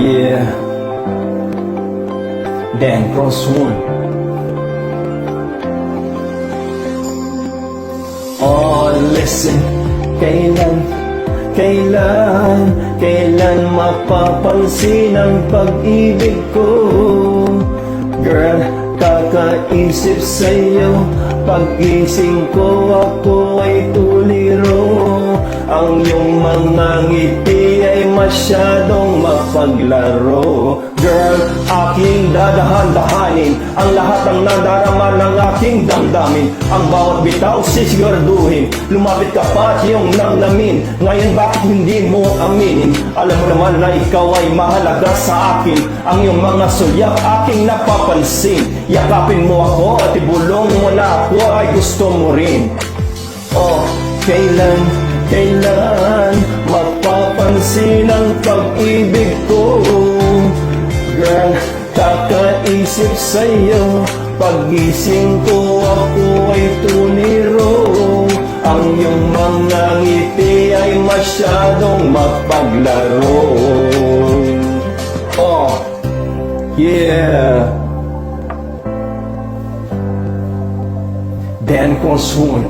Yeah, Dan Crosswood. Oh, listen, kailan mapapansin ang pag-ibig ko? Girl, kakaisip sa'yo, pag-gising ko ako ay tuliro. Ang iyong mga ngiti ay masyadong mapaglaro. Girl, aking dadahan-dahanin ang lahat ng nadarama ng aking damdamin. Ang bawat bitaw sisiguraduhin, lumapit ka pa at iyong namnamin. Ngayon bakit hindi mo aminin? Alam mo naman na ikaw ay mahalaga sa akin. Ang iyong mga sulyap aking napapansin. Yakapin mo ako at ibulong mo na ako ay gusto mo rin. Oh, kailan mapapansin ang pag-ibig ko? Girl, kakaisip sa'yo, pag-gising ko ako ay tuliro. Ang iyong mga ngiti ay masyadong mapaglaro. Oh, yeah. Dan Crosswood.